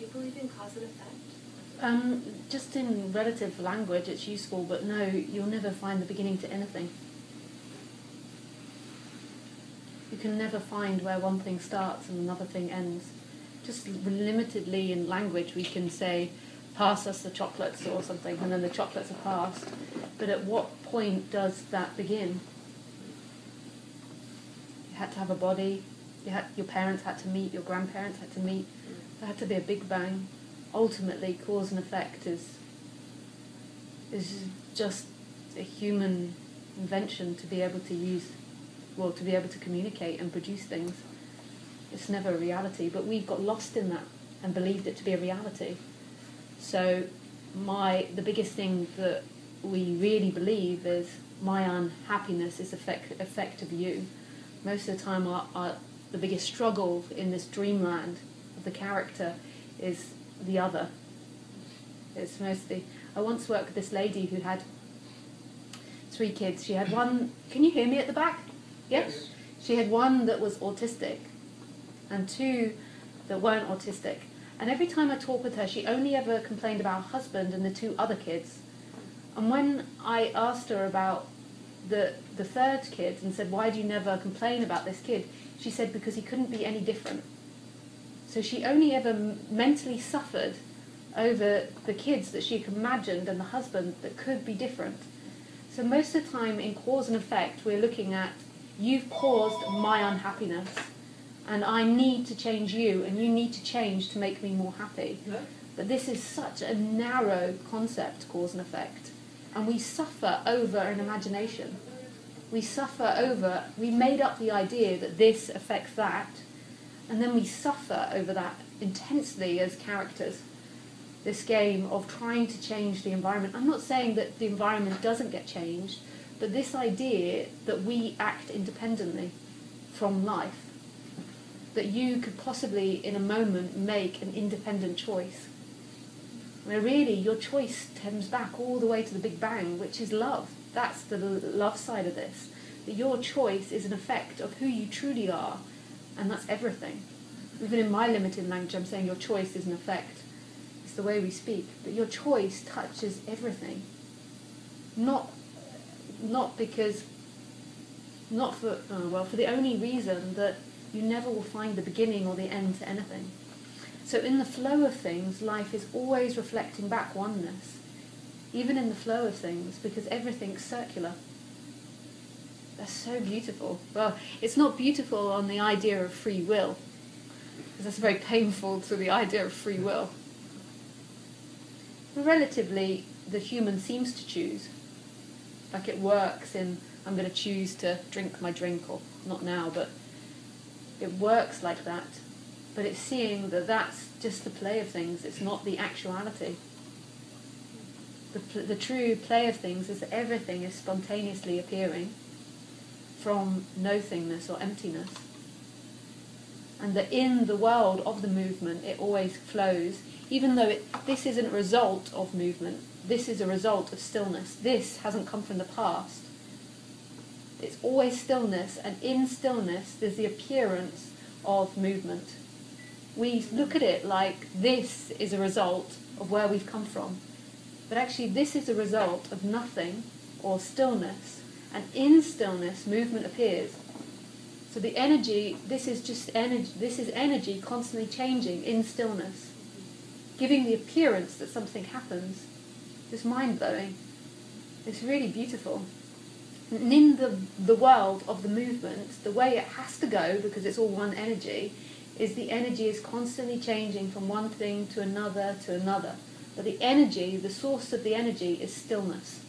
you believe in cause and effect? Just in relative language it's useful, but no, you'll never find the beginning to anything. You can never find where one thing starts and another thing ends. Just limitedly in language we can say, pass us the chocolates or something, and then the chocolates are passed. But at what point does that begin? You had to have a body, your parents had to meet, your grandparents had to meet, there had to be a big bang. Ultimately, cause and effect is just a human invention to be able to use, well, to be able to communicate and produce things. It's never a reality, but we've got lost in that and believed it to be a reality. So the biggest thing that we really believe is my unhappiness is effect of you. Most of the time the biggest struggle in this dreamland of the character is the other. It's mostly, I once worked with this lady who had 3 kids. She had one, can you hear me at the back? Yes? She had one that was autistic and 2 that weren't autistic. And every time I talked with her, she only ever complained about her husband and the 2 other kids. And when I asked her about the 3rd kid and said, why do you never complain about this kid? She said, because he couldn't be any different. So she only ever mentally suffered over the kids that she imagined and the husband that could be different. So most of the time in cause and effect, we're looking at, you've caused my unhappiness, and I need to change you, and you need to change to make me more happy. Yeah. But this is such a narrow concept, cause and effect. And we suffer over an imagination. We suffer over, we made up the idea that this affects that, and then we suffer over that intensely as characters. This game of trying to change the environment. I'm not saying that the environment doesn't get changed, but this idea that we act independently from life, that you could possibly in a moment make an independent choice, where really your choice stems back all the way to the Big Bang, which is love. That's the love side of this. That your choice is an effect of who you truly are, and that's everything. Even in my limited language, I'm saying your choice is an effect. It's the way we speak. But your choice touches everything. For the only reason that you never will find the beginning or the end to anything. So in the flow of things, life is always reflecting back oneness. Even in the flow of things, because everything's circular. That's so beautiful. Well, it's not beautiful on the idea of free will, because that's very painful to the idea of free will. Relatively, the human seems to choose. Like it works in, I'm going to choose to drink my drink, or not now, but it works like that. But it's seeing that that's just the play of things, it's not the actuality. The true play of things is that everything is spontaneously appearing from nothingness or emptiness. And that in the world of the movement, it always flows, even though this isn't a result of movement, this is a result of stillness. This hasn't come from the past. It's always stillness, and in stillness, there's the appearance of movement. We look at it like this is a result of where we've come from. But actually, this is a result of nothing or stillness. And in stillness, movement appears. So the energy, this is just energy. This is energy constantly changing in stillness, giving the appearance that something happens. It's mind-blowing. It's really beautiful. And in the world of the movement, the way it has to go, because it's all one energy, is the energy is constantly changing from one thing to another to another. But the energy, the source of the energy is stillness,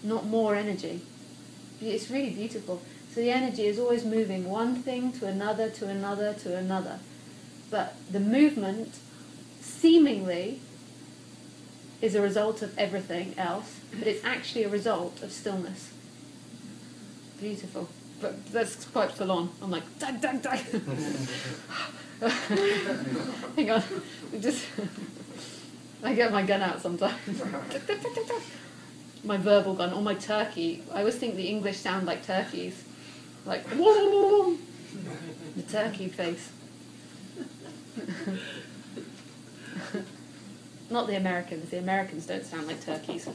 not more energy. It's really beautiful. So the energy is always moving one thing to another, to another, to another. But the movement, seemingly, is a result of everything else, but it's actually a result of stillness. Beautiful. But that's quite full on. I'm like, dag, dag, dag. Hang on. I get my gun out sometimes. My verbal gun, or my turkey. I always think the English sound like turkeys. Like, the turkey face. Not the Americans. The Americans don't sound like turkeys.